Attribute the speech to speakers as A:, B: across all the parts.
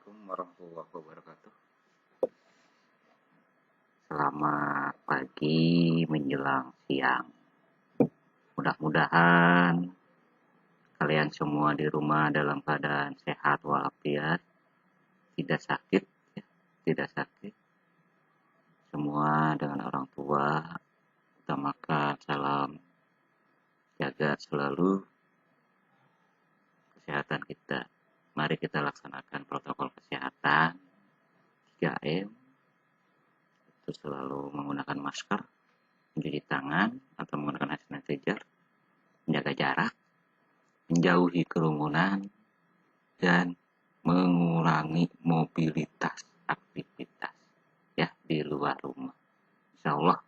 A: Assalamualaikum warahmatullahi wabarakatuh. Selamat pagi menjelang siang. Mudah-mudahan kalian semua di rumah dalam keadaan sehat walafiat, tidak sakit, ya, tidak sakit. Semua dengan orang tua, utamakan salam jaga selalu kesehatan kita. Mari kita laksanakan protokol kesehatan 3M, itu selalu menggunakan masker, mencuci tangan atau menggunakan hand sanitizer, menjaga jarak, menjauhi kerumunan, dan mengurangi mobilitas aktivitas ya di luar rumah. Insya Allah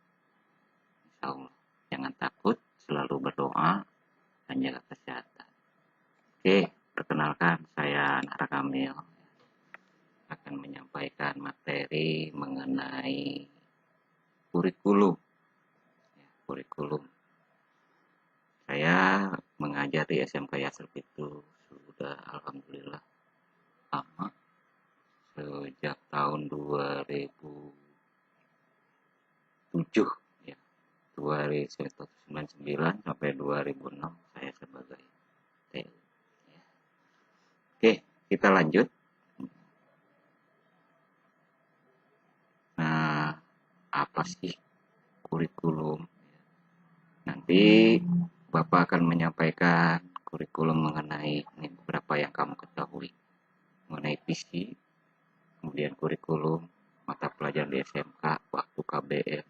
A: jangan takut, selalu berdoa dan jaga kesehatan. Oke, perkenalkan saya Nara Kamil akan menyampaikan materi mengenai kurikulum. Kurikulum. Saya mengajar di SMK Yasrib itu sudah alhamdulillah lama, sejak tahun 2007 ya. 1999 sampai 2006 saya sebagai TU. Ya. Oke, kita lanjut. Nah, apa sih kurikulum? Nanti Bapak akan menyampaikan kurikulum mengenai beberapa yang kamu ketahui mengenai visi, kemudian kurikulum, mata pelajaran di SMK, waktu KBM,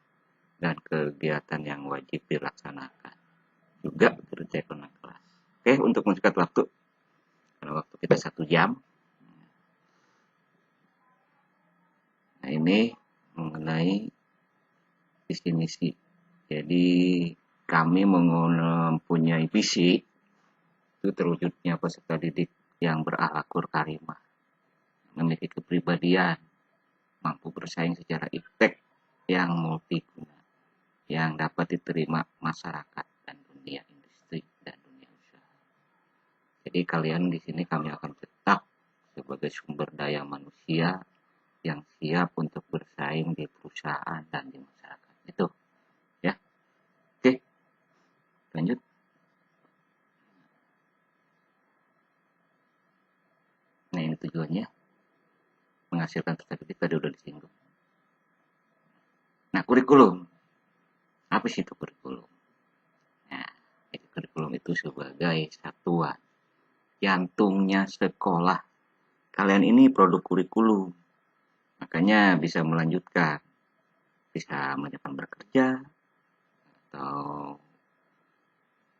A: dan kegiatan yang wajib dilaksanakan. Juga kerja kelas. Oke, untuk mensingkat waktu, karena waktu kita 1 jam. Nah, ini mengenai visi misi. Jadi kami mempunyai visi itu terwujudnya peserta didik yang berakhlakul karimah, memiliki kepribadian, mampu bersaing secara iptek yang multiguna, yang dapat diterima masyarakat dan dunia industri dan dunia usaha. Jadi kalian di sini kami akan cetak sebagai sumber daya manusia yang siap untuk bersaing di perusahaan dan di masyarakat. Itu ya. Oke, lanjut. Nah, ini tujuannya menghasilkan peserta didik, tadi udah disinggung. Nah, kurikulum. Apa sih itu kurikulum? Nah, kurikulum itu sebagai satuan jantungnya sekolah. Kalian ini produk kurikulum. Makanya bisa melanjutkan, bisa menyiapkan bekerja, atau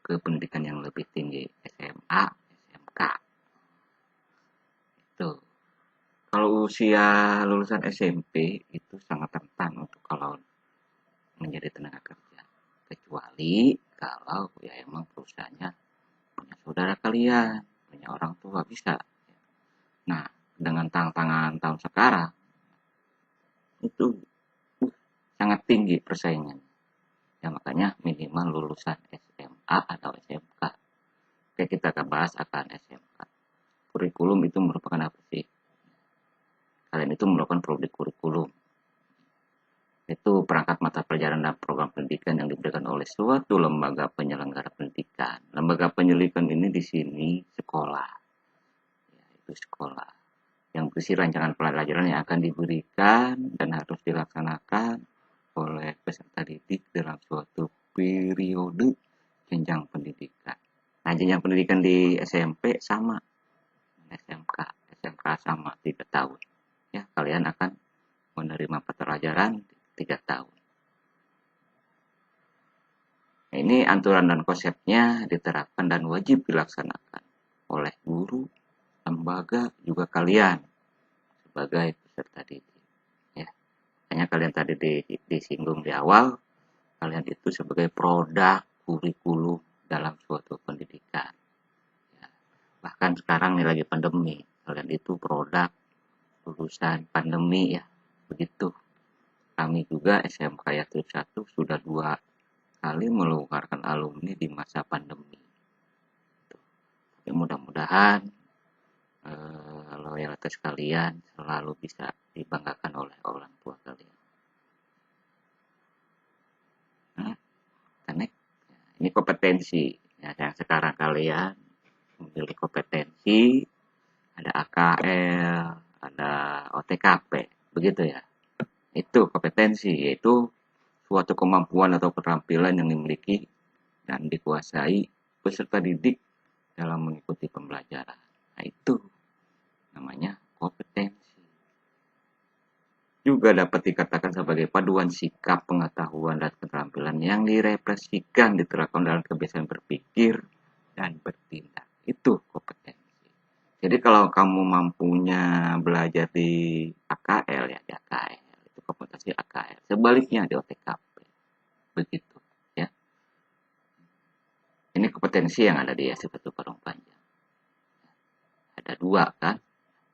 A: ke pendidikan yang lebih tinggi, SMA, SMK. Itu. Kalau usia lulusan SMP itu sangat rentan untuk kalau menjadi tenaga kerja. Kecuali kalau ya emang perusahaannya punya saudara kalian, punya orang tua, bisa. Nah, dengan tantangan tahun sekarang itu sangat tinggi persaingan. Ya makanya minimal lulusan SMA atau SMK. Oke, kita akan bahas akan SMK. Kurikulum itu merupakan apa sih? Kalian itu merupakan produk kurikulum. Itu perangkat mata pelajaran dan program pendidikan yang diberikan oleh suatu lembaga penyelenggara pendidikan. Lembaga pendidikan ini di sini sekolah. Ya, itu sekolah. Yang berisi rancangan pelajaran yang akan diberikan dan harus dilaksanakan oleh peserta didik dalam suatu periode jenjang pendidikan. Nah, jenjang pendidikan di SMP sama, SMK sama 3 tahun. Ya, kalian akan menerima pelajaran 3 tahun. Nah, ini aturan dan konsepnya diterapkan dan wajib dilaksanakan oleh guru, lembaga, juga kalian sebagai peserta didik. Ya, hanya kalian tadi disinggung di awal, kalian itu sebagai produk kurikulum dalam suatu pendidikan. Ya, bahkan sekarang nih lagi pandemi, kalian itu produk lulusan pandemi ya, begitu. Kami juga SMK Yasrib 1 sudah 2 kali mengeluarkan alumni di masa pandemi. Tapi mudah-mudahan kalau loyalitas kalian selalu bisa dibanggakan oleh orang tua kalian. Nah, karena ini kompetensi. Ya, yang sekarang kalian memiliki kompetensi, ada AKL, ada OTKP, begitu ya. Itu kompetensi, yaitu suatu kemampuan atau keterampilan yang dimiliki dan dikuasai peserta didik dalam mengikuti pembelajaran. Nah, itu namanya kompetensi. Juga dapat dikatakan sebagai paduan sikap, pengetahuan, dan keterampilan yang direpresikan, diterapkan dalam kebiasaan berpikir dan bertindak. Itu kompetensi. Jadi kalau kamu mampunya belajar di AKL ya di AKL, itu kompetensi AKL. Sebaliknya di OTKP. Begitu ya. Ini kompetensi yang ada di S1 Parung Panjang. Ada dua kan?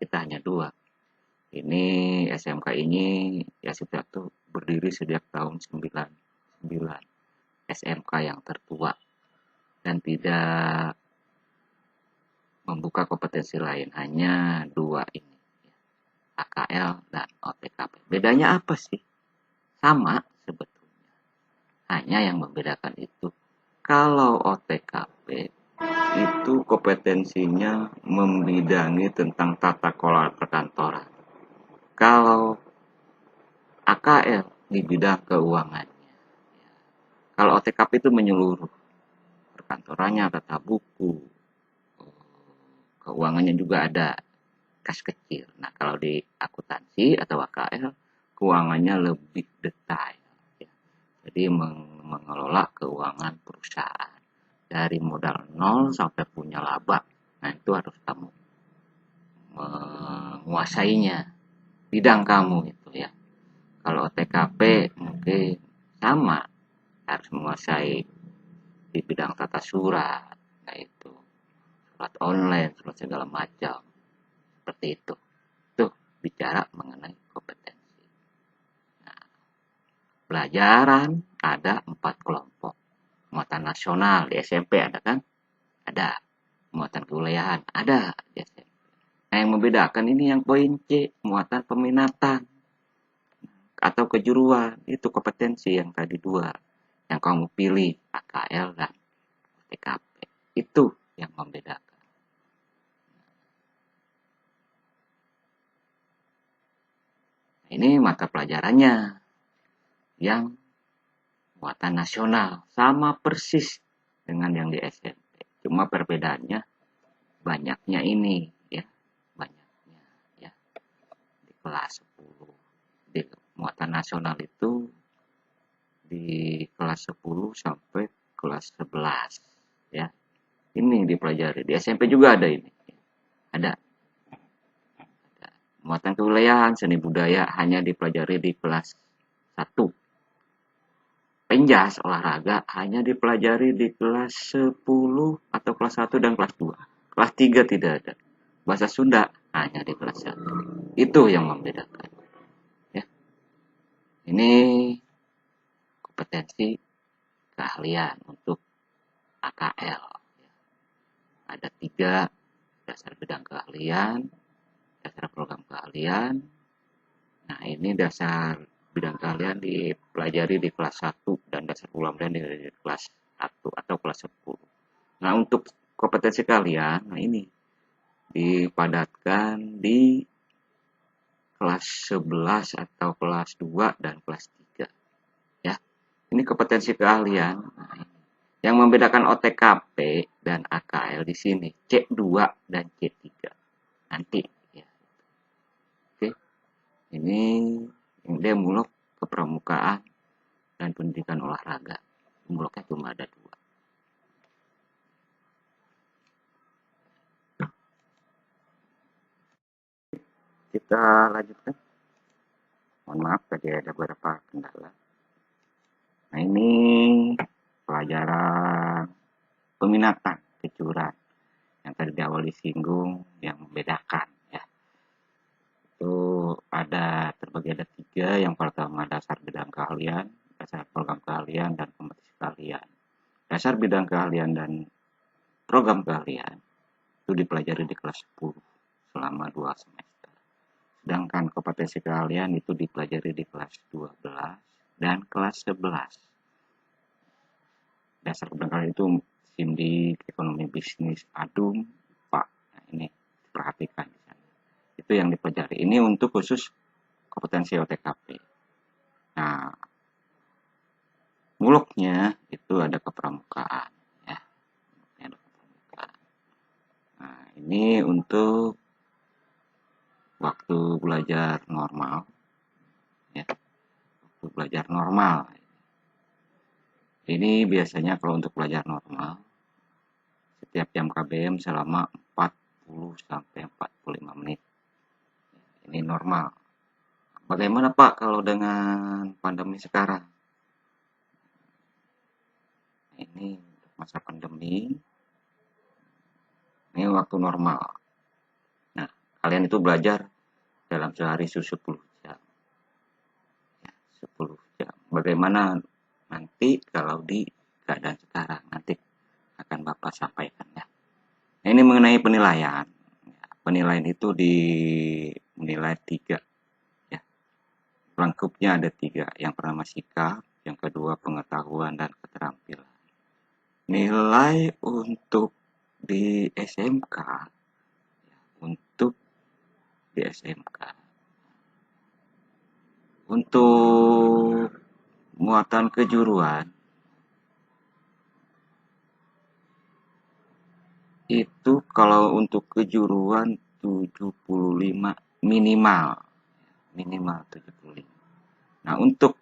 A: Kita hanya dua. Ini SMK ini S1 berdiri sejak tahun 99. SMK yang tertua dan tidak membuka kompetensi lain, hanya dua ini, AKL dan OTKP. Bedanya apa sih? Sama sebetulnya, hanya yang membedakan itu kalau OTKP itu kompetensinya membidangi tentang tata kelola perkantoran, kalau AKL di bidang keuangannya. Kalau OTKP itu menyeluruh, perkantorannya, tata buku, keuangannya juga ada, kas kecil. Nah, kalau di akuntansi atau AKL, keuangannya lebih detail. Ya. Jadi mengelola keuangan perusahaan dari modal nol sampai punya laba. Nah, itu harus kamu menguasainya, bidang kamu itu ya. Kalau TKP mungkin sama, harus menguasai di bidang tata surat, nah itu surat online, surat segala macam, seperti itu. Tuh bicara mengenai kompetensi. Nah, pelajaran ada 4 kelompok. Muatan nasional di SMP ada kan? Ada. Muatan kewilayahan ada di SMP. Nah, yang membedakan ini yang poin C, muatan peminatan atau kejuruan. Itu kompetensi yang tadi dua. Yang kamu pilih, AKL dan TKP. Itu yang membedakan. Ini mata pelajarannya yang muatan nasional, sama persis dengan yang di SMP. Cuma perbedaannya banyaknya ini ya, banyaknya ya. Di kelas 10 di muatan nasional itu di kelas 10 sampai kelas 11 ya. Ini dipelajari. Di SMP juga ada ini. Ada muatan kewilayahan, seni budaya hanya dipelajari di kelas 1. Penjas, olahraga hanya dipelajari di kelas 10 atau kelas 1 dan kelas 2. Kelas 3 tidak ada. Bahasa Sunda hanya di kelas 1. Itu yang membedakan. Ya. Ini kompetensi keahlian untuk AKL. Ada 3 dasar bidang keahlian, dasar program keahlian. Nah, ini dasar bidang keahlian dipelajari di kelas 1 dan dasar program keahlian di kelas 1 atau kelas 10. Nah, untuk kompetensi kalian, nah ini dipadatkan di kelas 11 atau kelas 2 dan kelas 3. Ya. Ini kompetensi keahlian. Nah, yang membedakan OTKP dan AKL di sini C2 dan C3. Nanti ya. Oke. Ini demulog kepramukaan dan pendidikan olahraga. Demulognya cuma ada 2. Kita lanjutkan. Mohon maaf tadi ada beberapa kendala. Nah, ini pelajaran peminatan kejuruan yang tadi di awal disinggung, yang membedakan ya. Itu ada terbagi ada 3. Yang pertama dasar bidang keahlian, dasar program keahlian, dan kompetisi keahlian. Dasar bidang keahlian dan program keahlian itu dipelajari di kelas 10 selama 2 semester. Sedangkan kompetensi kalian itu dipelajari di kelas 12 dan kelas 11. Dasar keterampilan itu Sindik, ekonomi bisnis, ADUM, Pak. Nah, ini perhatikan di sana. Itu yang dipelajari. Ini untuk khusus kompetensi OTKP. Nah, muluknya itu ada kepramukaan, ya. Ada kepramukaan. Nah, ini untuk waktu belajar normal, ya. Waktu belajar normal. Ini biasanya kalau untuk belajar normal, setiap jam KBM selama 40 sampai 45 menit. Ini normal. Bagaimana Pak kalau dengan pandemi sekarang? Ini masa pandemi, ini waktu normal. Nah, kalian itu belajar dalam sehari 10 jam. Ya, 10 jam. Bagaimana nanti kalau di keadaan sekarang? Nanti akan Bapak sampaikan ya. Nah, ini mengenai penilaian. Penilaian itu dinilai 3. Ya. Lengkapnya ada 3. Yang pertama sikap, yang kedua pengetahuan dan keterampilan. Nilai untuk di SMK, untuk di SMK, untuk muatan kejuruan itu kalau untuk kejuruan 75 minimal 75. Nah, untuk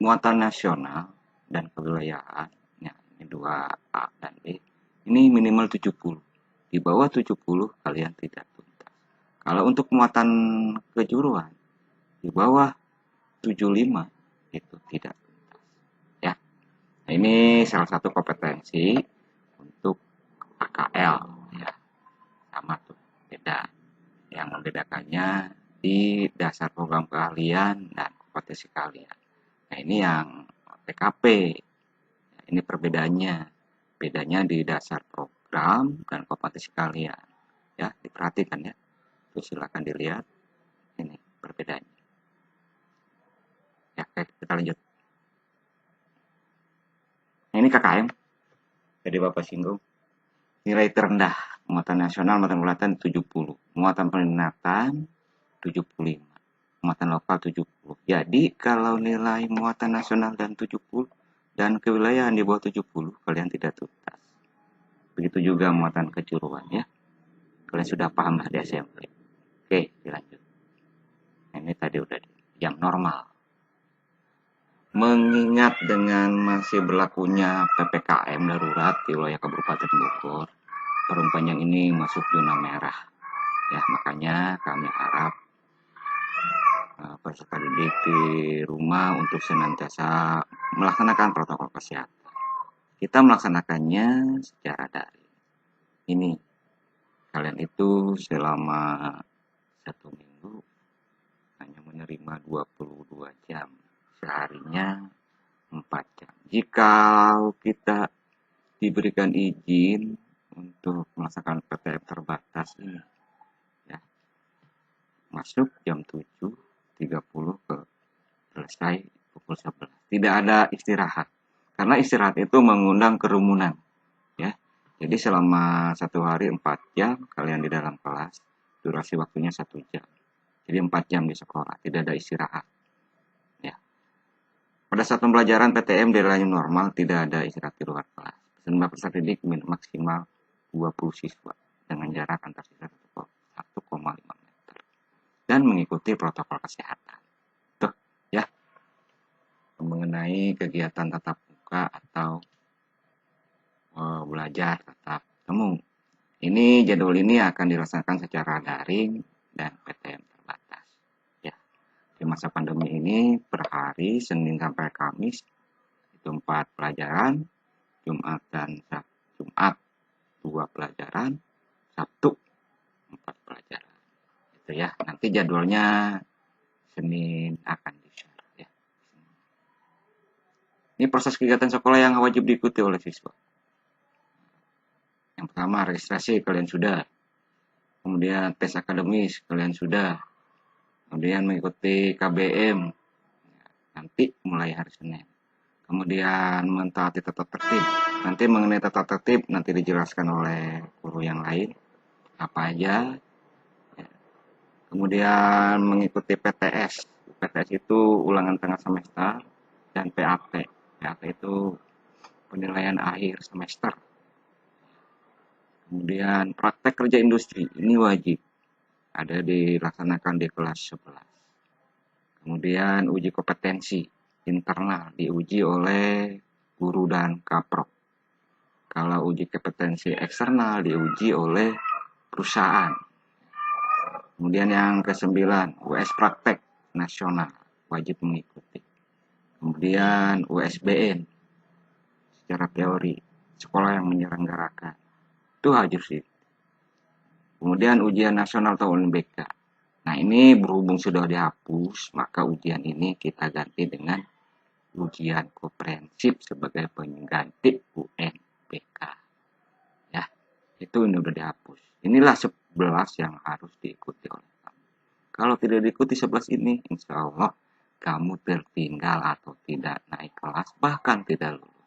A: muatan nasional dan kewilayahan, ya, ini 2A dan B, ini minimal 70. Di bawah 70 kalian tidak tuntas. Kalau untuk muatan kejuruan di bawah 75 itu tidak tuntas. Ya. Nah, ini salah satu kompetensi untuk AKL, ya. Sama tuh, beda. Yang membedakannya di dasar program keahlian dan kompetensi kalian. Nah, ini yang TKP. Nah, ini perbedaannya. Bedanya di dasar program dan kompetensi kalian. Ya, diperhatikan ya. Terus silakan dilihat. Ini perbedaannya. Ya, kita lanjut. Nah, ini KKM. Jadi Bapak singgung. Nilai terendah. Muatan nasional, muatan kelihatan 70. Muatan peminatan 75. Muatan lokal 70. Jadi kalau nilai muatan nasional dan 70 dan kewilayahan di bawah 70, kalian tidak tuntas. Begitu juga muatan kejuruan ya. Kalian sudah paham lah di SMP. Oke, dilanjut. Nah, ini tadi udah jam normal. Mengingat dengan masih berlakunya PPKM darurat di wilayah Kabupaten Bogor, Parung Panjang ini masuk zona merah. Ya, makanya kami harap peserta didik di rumah untuk senantiasa melaksanakan protokol kesehatan. Kita melaksanakannya secara daring. Ini kalian itu selama 1 minggu hanya menerima 22 jam, seharinya 4 jam. Jika kita diberikan izin untuk melaksanakan PTM terbatas ini, ya, masuk jam 7.30 ke selesai pukul 11. Tidak ada istirahat. Karena istirahat itu mengundang kerumunan. Ya. Jadi selama 1 hari 4 jam kalian di dalam kelas, durasi waktunya 1 jam. Jadi 4 jam di sekolah, tidak ada istirahat. Ya. Pada saat pembelajaran PTM di dalam normal tidak ada istirahat di luar kelas. Peserta peserta didik maksimal 20 siswa dengan jarak antar siswa 1,5 meter dan mengikuti protokol kesehatan. Tuh, ya. Mengenai kegiatan tatap muka atau belajar tatap temu. Ini jadwal ini akan dilaksanakan secara daring dan PTM terbatas. Ya. Di masa pandemi ini per hari Senin sampai Kamis itu 4 pelajaran, Jumat 2 pelajaran, Sabtu 4 pelajaran. Itu ya. Nanti jadwalnya Senin akan di-share ya. Ini proses kegiatan sekolah yang wajib diikuti oleh siswa. Yang pertama, registrasi kalian sudah. kemudian tes akademis kalian sudah, kemudian mengikuti KBM nanti mulai hari Senin. Kemudian mentaati tata tertib. Nanti mengenai tata tertib nanti dijelaskan oleh guru yang lain apa aja. Kemudian mengikuti PTS. PTS itu ulangan tengah semester dan PAP. PAP itu penilaian akhir semester. Kemudian praktek kerja industri ini wajib ada dilaksanakan di kelas 11. Kemudian uji kompetensi internal diuji oleh guru dan kaprok. Kalau uji kompetensi eksternal diuji oleh perusahaan. Kemudian yang ke-9, US praktek nasional wajib mengikuti. Kemudian USBN secara teori, sekolah yang menyelenggarakan. Itu harus sih. Kemudian ujian nasional atau UNBK. Nah, ini berhubung sudah dihapus, maka ujian ini kita ganti dengan ujian komprehensif sebagai pengganti UNBK. Ya, itu ini udah dihapus. Inilah 11 yang harus diikuti oleh kamu. Kalau tidak diikuti 11 ini, insya Allah kamu tertinggal atau tidak naik kelas, bahkan tidak lulus.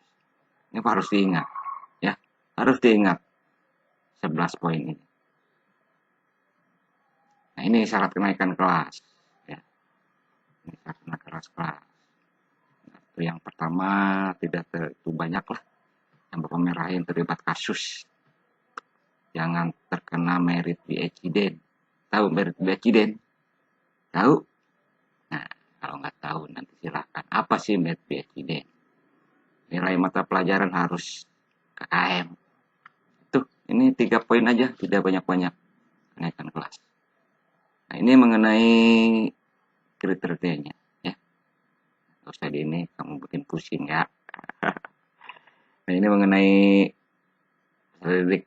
A: Ini harus diingat, ya, harus diingat 11 poin ini. Nah, ini syarat kenaikan kelas. Ya. Ini syarat kenaikan kelas. Nah, itu yang pertama, tidak itu banyak lah. Yang Bapak merahin terlibat kasus. Jangan terkena merit accident. Tahu merit accident? Tahu? Nah, kalau nggak tahu nanti silakan. Apa sih merit accident? Nilai mata pelajaran harus KKM. Tuh, ini 3 poin aja, tidak banyak-banyak kenaikan kelas. Nah, ini mengenai kriterianya, ya. Nggak usah di ini, kamu bikin pusing ya. Nah, ini mengenai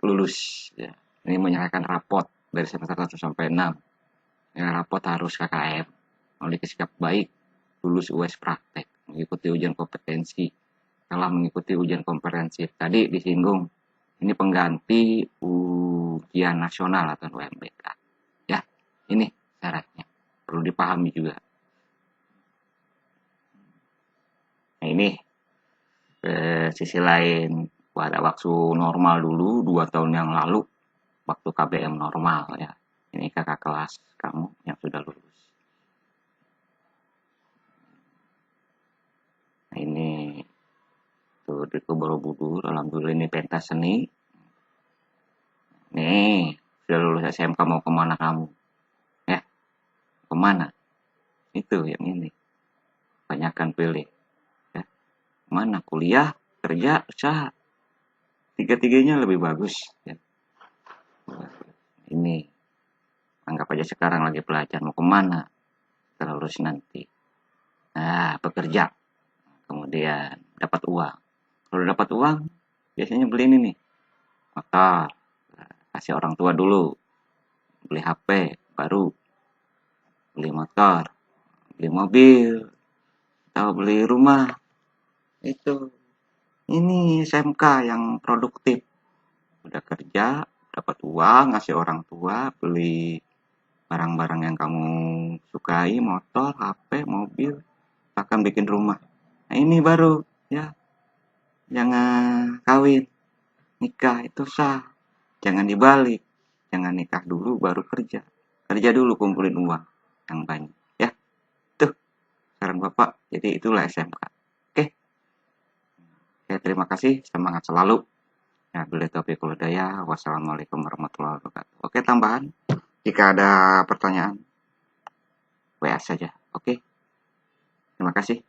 A: lulus, ya. Ini menyerahkan rapot dari semester 1 sampai 6. Ya, rapot harus KKM, memiliki sikap baik, lulus US praktek, mengikuti ujian kompetensi. Setelah mengikuti ujian komprehensif, tadi disinggung, ini pengganti ujian nasional atau UMBK. Ya, ini syaratnya. Perlu dipahami juga. Nah, ini sisi lain, pada waktu normal dulu, 2 tahun yang lalu, waktu KBM normal ya. Ini kakak kelas kamu yang sudah lulus. Nah, ini tuh di Borobudur, alhamdulillah ini pentas seni. Nih, sudah lulus SMK mau kemana kamu? Ya, kemana? Itu yang ini. Banyakkan pilih. Ya, mana kuliah, kerja, usaha. Tiga-tiganya lebih bagus. Ya. Ini, anggap aja sekarang lagi belajar mau kemana? Terus nanti. Nah, bekerja. Kemudian dapat uang. Kalau dapat uang, biasanya beli ini nih. Motor. Kasih orang tua dulu. Beli HP, baru. Beli motor. Beli mobil. Atau beli rumah. Itu. Ini SMK yang produktif. Udah kerja, dapat uang, ngasih orang tua, beli barang-barang yang kamu sukai, motor, HP, mobil, bahkan bikin rumah. Nah, ini baru ya. Jangan kawin, nikah itu sah. Jangan dibalik. Jangan nikah dulu baru kerja. Kerja dulu kumpulin uang yang banyak, ya. Tuh, saran Bapak. Jadi itulah SMK. Oke. Ya, terima kasih, semangat selalu. Ya, billahi taufiq wal hidayah. Wassalamualaikum warahmatullahi wabarakatuh. Oke, tambahan. Jika ada pertanyaan, WA saja. Oke. Terima kasih.